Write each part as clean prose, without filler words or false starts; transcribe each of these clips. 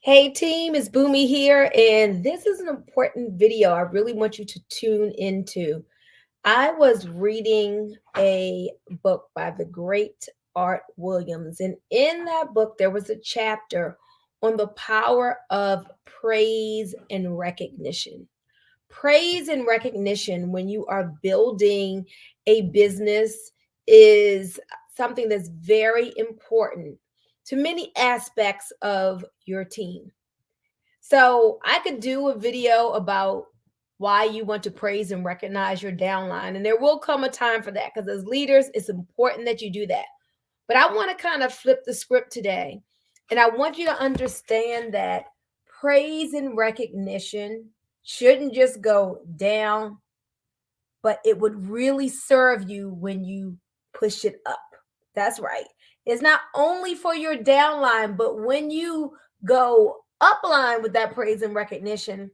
Hey team, it's Boomy here, and this is an important video I really want you to tune into. I was reading a book by the great Art Williams, and in that book, there was a chapter on the power of praise and recognition. Praise and recognition when you are building a business is something that's very important to many aspects of your team. So I could do a video about why you want to praise and recognize your downline. And there will come a time for that because as leaders, it's important that you do that. But I want to kind of flip the script today. And I want you to understand that praise and recognition shouldn't just go down, but it would really serve you when you push it up. That's right. It's not only for your downline, but when you go upline with that praise and recognition,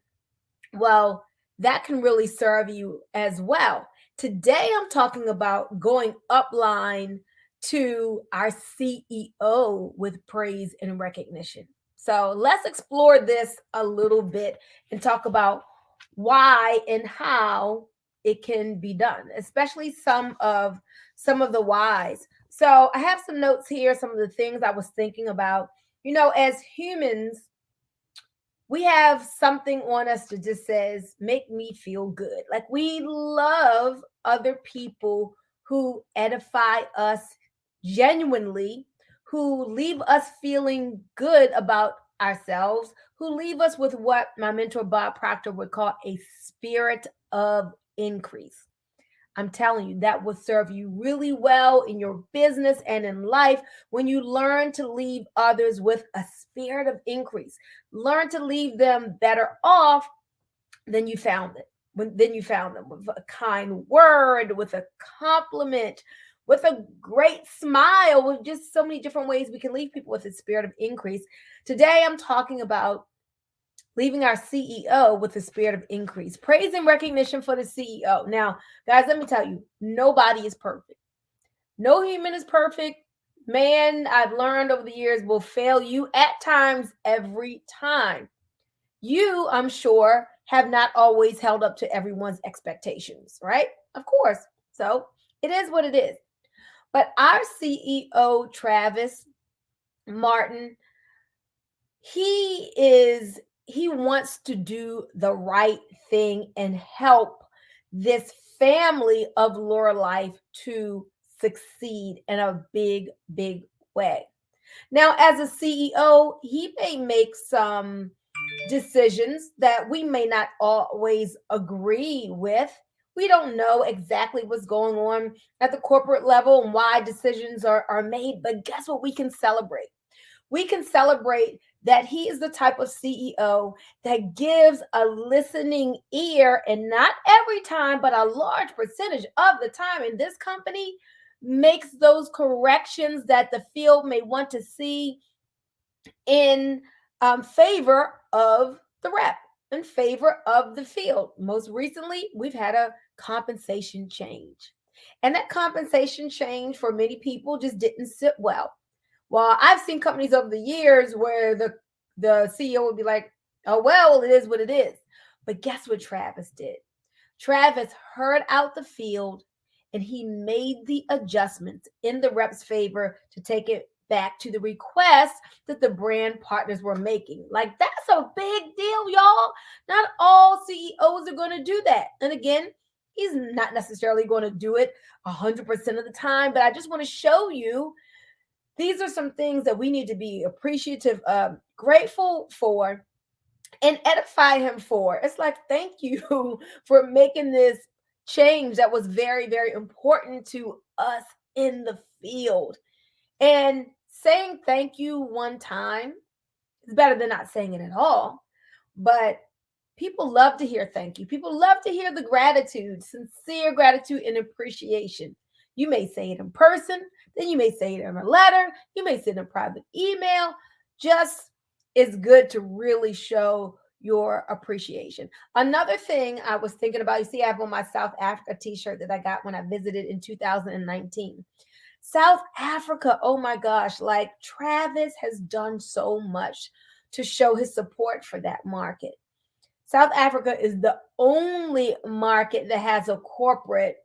well, that can really serve you as well. Today, I'm talking about going upline to our CEO with praise and recognition. So let's explore this a little bit and talk about why and how it can be done, especially some of the whys. So I have some notes here, some of the things I was thinking about. As humans, we have something on us that just says, make me feel good. Like we love other people who edify us genuinely, who leave us feeling good about ourselves, who leave us with what my mentor Bob Proctor would call a spirit of increase. I'm telling you, that will serve you really well in your business and in life when you learn to leave others with a spirit of increase. Learn to leave them better off than you found it. Then you found them with a kind word, with a compliment, with a great smile, with just so many different ways we can leave people with a spirit of increase. Today, I'm talking about leaving our CEO with the spirit of increase. Praise and recognition for the CEO. Now, guys, let me tell you, nobody is perfect. No human is perfect. Man, I've learned over the years, will fail you at times, every time. You, I'm sure, have not always held up to everyone's expectations, right? Of course. So it is what it is. But our CEO, Travis Martin, he wants to do the right thing and help this family of Laura Life to succeed in a big way. Now, as a CEO, he may make some decisions that we may not always agree with. We don't know exactly what's going on at the corporate level and why decisions are made, but guess what? We can celebrate. We can celebrate that he is the type of CEO that gives a listening ear, and not every time, but a large percentage of the time in this company makes those corrections that the field may want to see in favor of the rep, in favor of the field. Most recently, we've had a compensation change. And that compensation change for many people just didn't sit well. Well, I've seen companies over the years where the CEO would be like, "Oh well, it is what it is." But guess what Travis did? Travis heard out the field and he made the adjustments in the rep's favor to take it back to the request that the brand partners were making. Like that's a big deal, y'all. Not all CEOs are going to do that. And again, he's not necessarily going to do it 100% of the time, but I just want to show you these are some things that we need to be appreciative of, grateful for, and edify him for. It's like, thank you for making this change that was very important to us in the field. And saying thank you one time is better than not saying it at all. But people love to hear thank you. People love to hear the gratitude, sincere gratitude and appreciation. You may say it in person, then you may say it in a letter, you may say it in a private email. Just it's good to really show your appreciation. Another thing I was thinking about, you see, I have on my South Africa t-shirt that I got when I visited in 2019. South Africa, oh my gosh, like Travis has done so much to show his support for that market. South Africa is the only market that has a corporate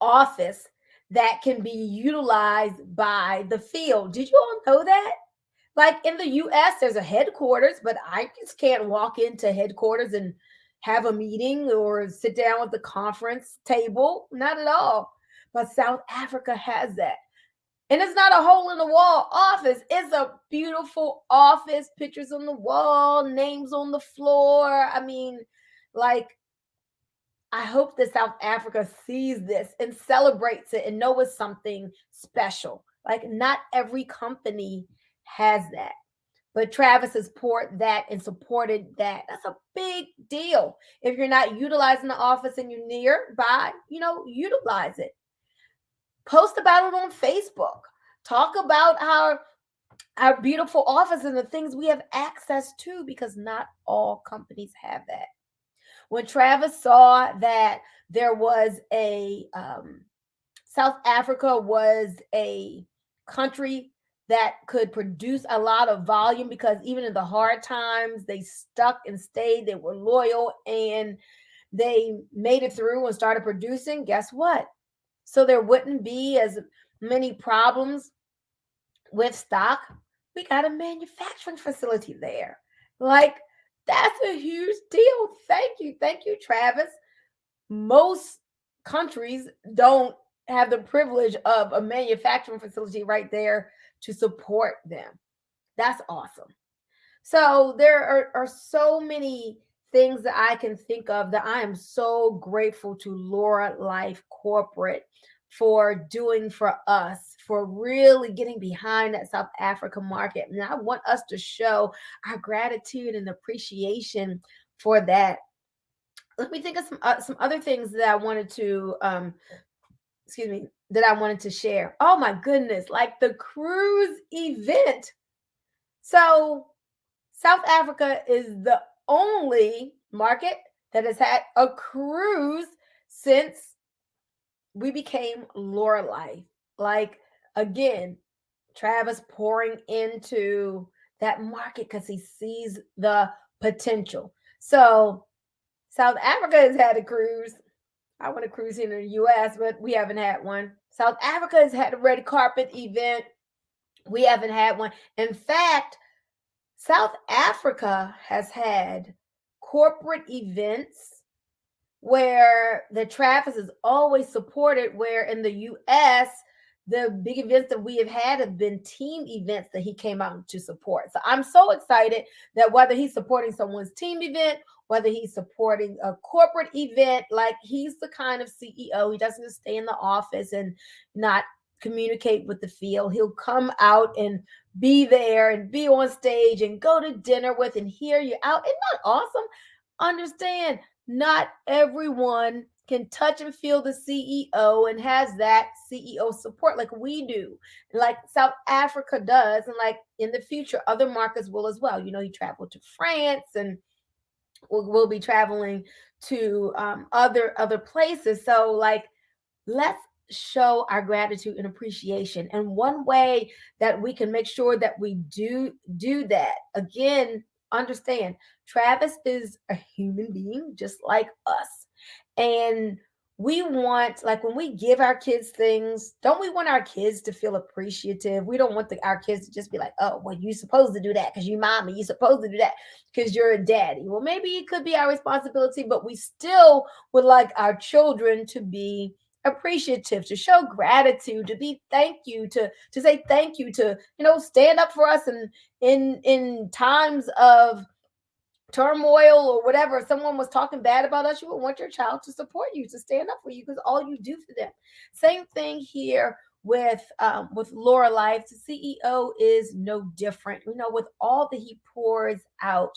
office that can be utilized by the field. Did you all know that? Like in the US, there's a headquarters, but I just can't walk into headquarters and have a meeting or sit down at the conference table. Not at all. But South Africa has that. And it's not a hole in the wall office. It's a beautiful office, pictures on the wall, names on the floor. I mean, like, I hope that South Africa sees this and celebrates it and know it's something special. Like, not every company has that. But Travis has poured that and supported that. That's a big deal. If you're not utilizing the office and you're nearby, utilize it. Post about it on Facebook. Talk about our beautiful office and the things we have access to, because not all companies have that. When Travis saw that there was South Africa was a country that could produce a lot of volume, because even in the hard times, they stuck and stayed, they were loyal, and they made it through and started producing, guess what? So there wouldn't be as many problems with stock. We got a manufacturing facility there. Like, that's a huge deal. Thank you, Travis. Most countries don't have the privilege of a manufacturing facility right there to support them. That's awesome. So there are so many things that I can think of that I am so grateful to Laura Life Corporate for doing for us, for really getting behind that South Africa market. And I want us to show our gratitude and appreciation for that. Let me think of some other things that I wanted to that I wanted to share. Oh my goodness, like the cruise event. So South Africa is the only market that has had a cruise since we became Laura Life. Like, again, Travis pouring into that market because he sees the potential. So South Africa has had a cruise. I want to cruise here in the US, but we haven't had one. South Africa has had a red carpet event. We haven't had one. In fact, South Africa has had corporate events where the Travis is always supported, where in the US, the big events that we have been team events that he came out to support. So I'm so excited that whether he's supporting someone's team event, whether he's supporting a corporate event, like, he's the kind of CEO, he doesn't just stay in the office and not communicate with the field. He'll come out and be there and be on stage and go to dinner with and hear you out. Isn't that awesome? Understand, not everyone can touch and feel the CEO and has that CEO support like we do, like South Africa does, and like in the future, other markets will as well. He traveled to France, and we'll be traveling to other places. So, like, let's show our gratitude and appreciation. And one way that we can make sure that we do that, again, understand, Travis is a human being just like us. And we want, like, when we give our kids things, don't we want our kids to feel appreciative? We don't want our kids to just be like, oh, well, you're supposed to do that because you mommy, you're supposed to do that because you're a daddy. Well, maybe it could be our responsibility, but we still would like our children to be appreciative, to show gratitude, to be thank you, to say thank you, to stand up for us, and in times of turmoil or whatever, if someone was talking bad about us, you would want your child to support you, to stand up for you, because all you do for them. Same thing here with Laura Life. The CEO is no different. With all that he pours out,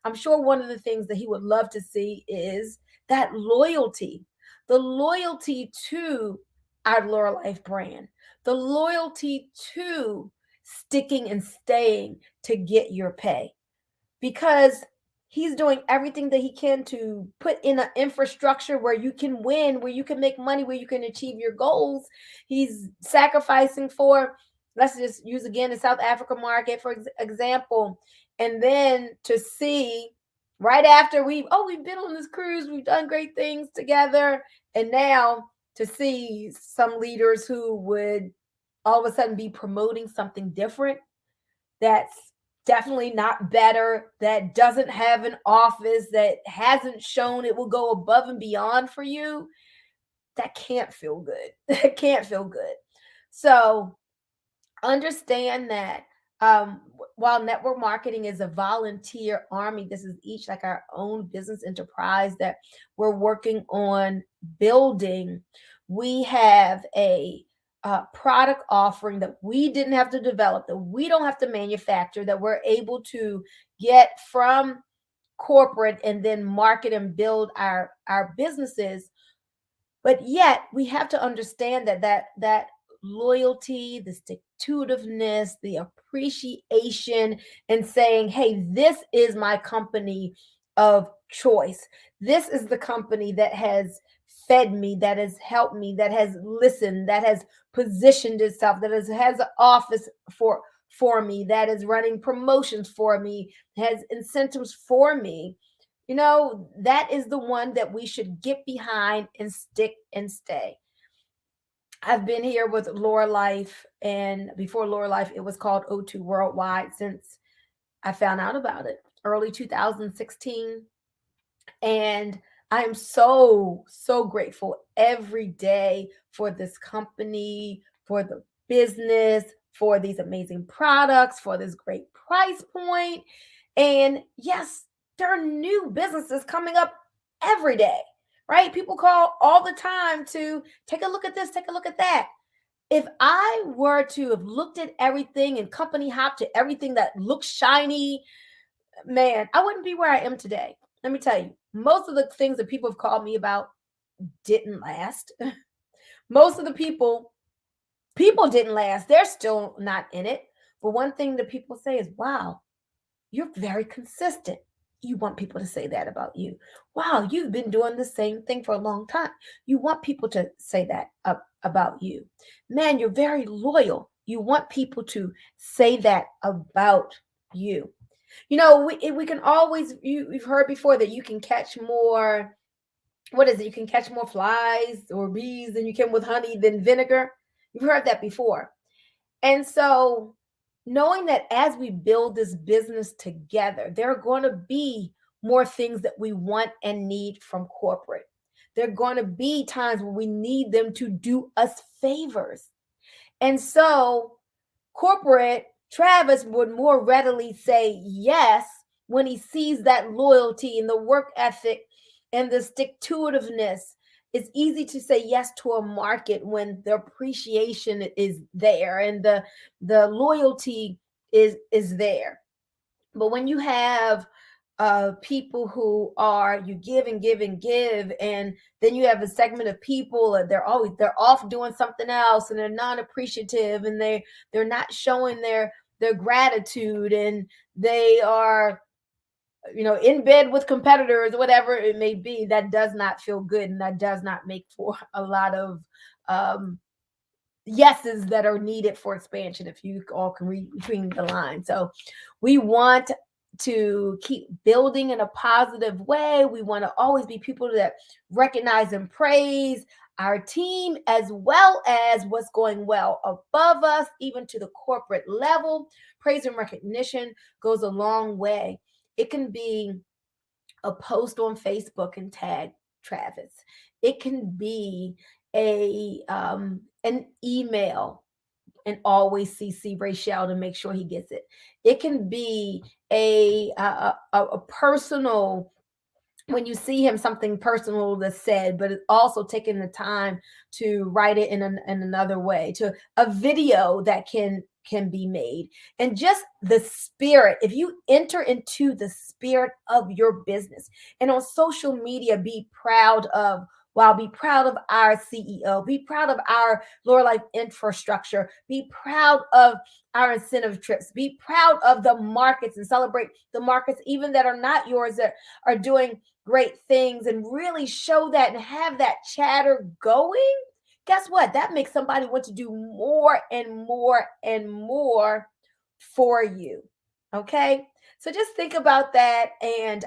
I'm sure one of the things that he would love to see is that loyalty, the loyalty to our Laura Life brand, the loyalty to sticking and staying to get your pay, because he's doing everything that he can to put in an infrastructure where you can win, where you can make money, where you can achieve your goals. He's sacrificing for Let's just use again the South Africa market for example. And then to see right after we've been on this cruise, we've done great things together. And now to see some leaders who would all of a sudden be promoting something different that's definitely not better, that doesn't have an office, that hasn't shown it will go above and beyond for you, that can't feel good. That can't feel good. So understand that while network marketing is a volunteer army, this is each like our own business enterprise that we're working on building. We have a product offering that we didn't have to develop, that we don't have to manufacture, that we're able to get from corporate and then market and build our businesses. But yet we have to understand that loyalty, the stick-to-itiveness, the appreciation, and saying, hey, this is my company of choice. This is the company that has fed me, that has helped me, that has listened, that has positioned itself, that has an office for me, that is running promotions for me, has incentives for me. That is the one that we should get behind and stick and stay. I've been here with Laura Life, and before Laura Life, it was called O2 Worldwide since I found out about it early 2016. And I am so, so grateful every day for this company, for the business, for these amazing products, for this great price point. And yes, there are new businesses coming up every day, right? People call all the time to take a look at this, take a look at that. If I were to have looked at everything and company hop to everything that looks shiny, man, I wouldn't be where I am today. Let me tell you, most of the things that people have called me about didn't last. Most of the people didn't last. They're still not in it. But one thing that people say is, wow, you're very consistent. You want people to say that about you. Wow, you've been doing the same thing for a long time. You want people to say that about you. Man, you're very loyal. You want people to say that about you. We can always, you've heard before that you can catch more, what is it? You can catch more flies or bees than you can with honey than vinegar. You've heard that before. And so knowing that as we build this business together, there are going to be more things that we want and need from corporate. There are going to be times when we need them to do us favors. And so corporate Travis would more readily say yes when he sees that loyalty and the work ethic and the stick-to-itiveness. It's easy to say yes to a market when the appreciation is there and the loyalty is there. But when you have people who are, you give and give and give, and then you have a segment of people and they're off doing something else, and they're not appreciative, and they're not showing their gratitude, and they are in bed with competitors, whatever it may be. That does not feel good, and that does not make for a lot of yeses that are needed for expansion, if you all can read between the lines. So we want to keep building in a positive way. We want to always be people that recognize and praise our team, as well as what's going well above us, even to the corporate level. Praise and recognition goes a long way. It can be a post on Facebook and tag Travis. It can be an email and always CC Rachel to make sure he gets it. It can be a personal, when you see him, something personal that's said, but it's also taking the time to write it in another way, to a video that can be made. And just the spirit, if you enter into the spirit of your business, and on social media, be proud of, be proud of our CEO, be proud of our Laura Life infrastructure, be proud of our incentive trips, be proud of the markets and celebrate the markets, even that are not yours, that are doing great things, and really show that and have that chatter going. guess what? That makes somebody want to do more and more and more for you. Okay. So just think about that. And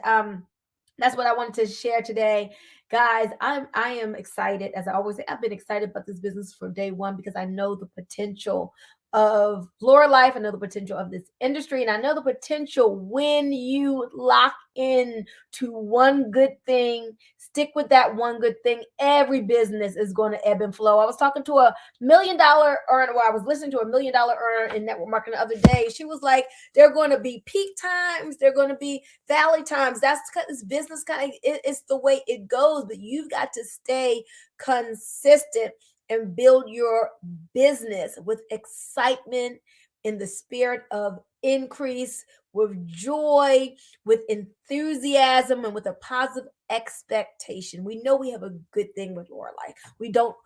that's what I wanted to share today. Guys, I am excited. As I always say, I've been excited about this business from day one because I know the potential of Flora Life. I know the potential of this industry, and I know the potential when you lock in to one good thing, stick with that one good thing. Every business is going to ebb and flow. I was talking to a $1 million earner, well, I was listening to a $1 million earner in network marketing the other day. She was like, there are going to be peak times, there are going to be valley times. That's because business kind of it's the way it goes, but you've got to stay consistent and build your business with excitement, in the spirit of increase, with joy, with enthusiasm, and with a positive expectation. We know we have a good thing with Laura Life. We don't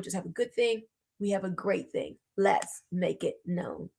just have a good thing, we have a great thing. Let's make it known.